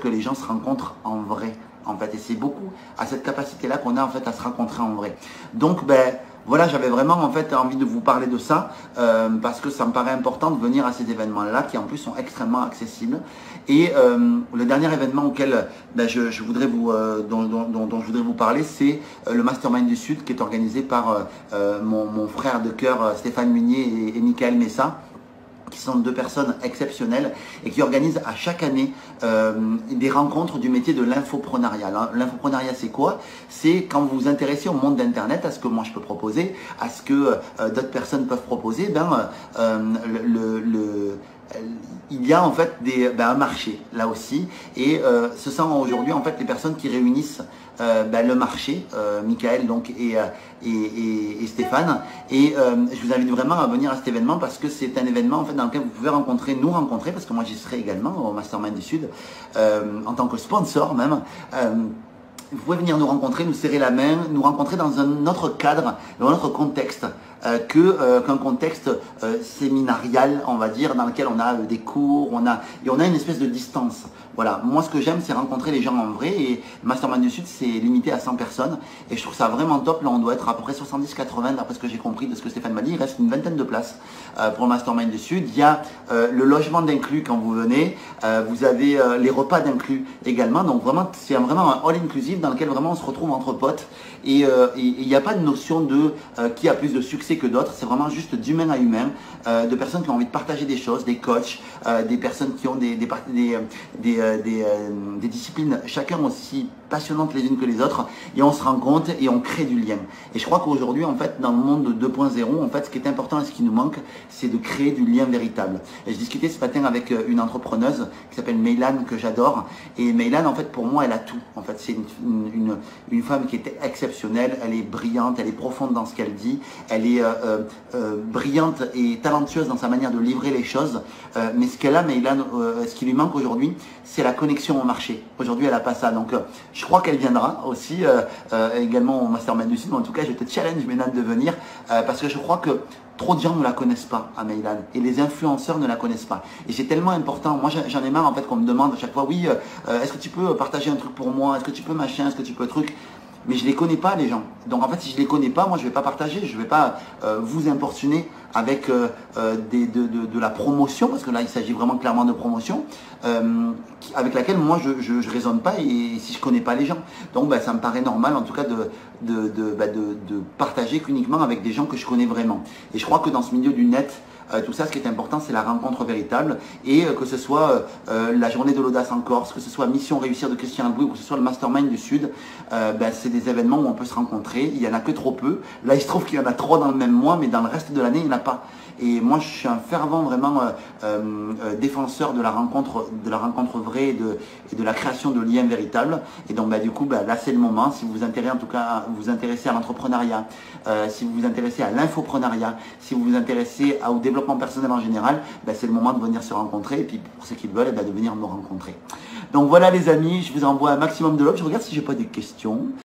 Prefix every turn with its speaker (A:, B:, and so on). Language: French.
A: que les gens se rencontrent en vrai, en fait. Et c'est beaucoup à cette capacité-là qu'on a, en fait, à se rencontrer en vrai. Donc, ben, voilà, j'avais vraiment, en fait, envie de vous parler de ça, parce que ça me paraît important de venir à ces événements-là, qui, en plus, sont extrêmement accessibles. Et le dernier événement auquel ben, je voudrais dont je voudrais vous parler, c'est le Mastermind du Sud, qui est organisé par mon frère de cœur, Stéphane Munier et Michael Messa, qui sont deux personnes exceptionnelles et qui organisent à chaque année des rencontres du métier de l'infoprenariat. L'infoprenariat, c'est quoi? C'est quand vous vous intéressez au monde d'Internet, à ce que moi je peux proposer, à ce que d'autres personnes peuvent proposer, il y a en fait un marché là aussi, et ce sont aujourd'hui en fait les personnes qui réunissent le marché, Michael donc et Stéphane, et je vous invite vraiment à venir à cet événement parce que c'est un événement en fait dans lequel vous pouvez nous rencontrer, parce que moi j'y serai également au Mastermind du Sud en tant que sponsor même. Vous pouvez venir nous rencontrer, nous serrer la main, nous rencontrer dans un autre cadre, dans un autre contexte qu'un contexte séminarial, on va dire, dans lequel on a des cours, on a une espèce de distance. Voilà, moi ce que j'aime, c'est rencontrer les gens en vrai, et Mastermind du Sud, c'est limité à 100 personnes, et je trouve ça vraiment top. Là, on doit être à peu près 70-80, d'après ce que j'ai compris de ce que Stéphane m'a dit. Il reste une vingtaine de places pour le Mastermind du Sud. Il y a le logement d'inclus quand vous venez, vous avez les repas d'inclus également, donc vraiment, c'est vraiment un all-inclusive dans lequel vraiment on se retrouve entre potes, et il n'y a pas de notion de qui a plus de succès que d'autres. C'est vraiment juste d'humain à humain, de personnes qui ont envie de partager des choses, des coachs, des personnes qui ont des disciplines chacun aussi passionnantes les unes que les autres, et on se rencontre et on crée du lien. Et je crois qu'aujourd'hui, en fait, dans le monde 2.0, en fait, ce qui est important et ce qui nous manque, c'est de créer du lien véritable. Et je discutais ce matin avec une entrepreneuse qui s'appelle Meylan, que j'adore, et Meylan, en fait, pour moi, elle a tout. En fait, c'est une femme qui est exceptionnelle, elle est brillante, elle est profonde dans ce qu'elle dit, elle est brillante et talentueuse dans sa manière de livrer les choses, mais ce qu'elle a, Meylan, ce qui lui manque aujourd'hui, c'est la connexion au marché. Aujourd'hui, elle n'a pas ça. Donc, je crois qu'elle viendra aussi également au Mastermind du Sud. Mais en tout cas, je te challenge, Meylan, de venir parce que je crois que trop de gens ne la connaissent pas à Meylan, et les influenceurs ne la connaissent pas. Et c'est tellement important. Moi, j'en ai marre en fait qu'on me demande à chaque fois, oui, est-ce que tu peux partager un truc pour moi? Est-ce que tu peux machin? Est-ce que tu peux truc? Mais je les connais pas, les gens. Donc en fait, si je les connais pas, moi je vais pas partager, je vais pas vous importuner avec de la promotion, parce que là il s'agit vraiment clairement de promotion, avec laquelle moi je raisonne pas, et si je connais pas les gens. Donc ça me paraît normal en tout cas de partager qu'uniquement avec des gens que je connais vraiment. Et je crois que dans ce milieu du net, tout ça, ce qui est important, c'est la rencontre véritable, et que ce soit la journée de l'audace en Corse, que ce soit Mission Réussir de Christian Albouy, ou que ce soit le Mastermind du Sud, c'est des événements où on peut se rencontrer. Il n'y en a que trop peu. Là, il se trouve qu'il y en a trop dans le même mois, mais dans le reste de l'année, il n'y en a pas. Et moi, je suis un fervent vraiment défenseur de la rencontre vraie, et de la création de liens véritables. Et donc, du coup, là, c'est le moment. Si vous vous intéressez, en tout cas, vous intéressez à l'entrepreneuriat, si vous vous intéressez à l'infoprenariat, si vous vous intéressez au développement personnel en général, c'est le moment de venir se rencontrer. Et puis, pour ceux qui le veulent, de venir me rencontrer. Donc voilà, les amis, je vous envoie un maximum de love. Je regarde si j'ai pas des questions.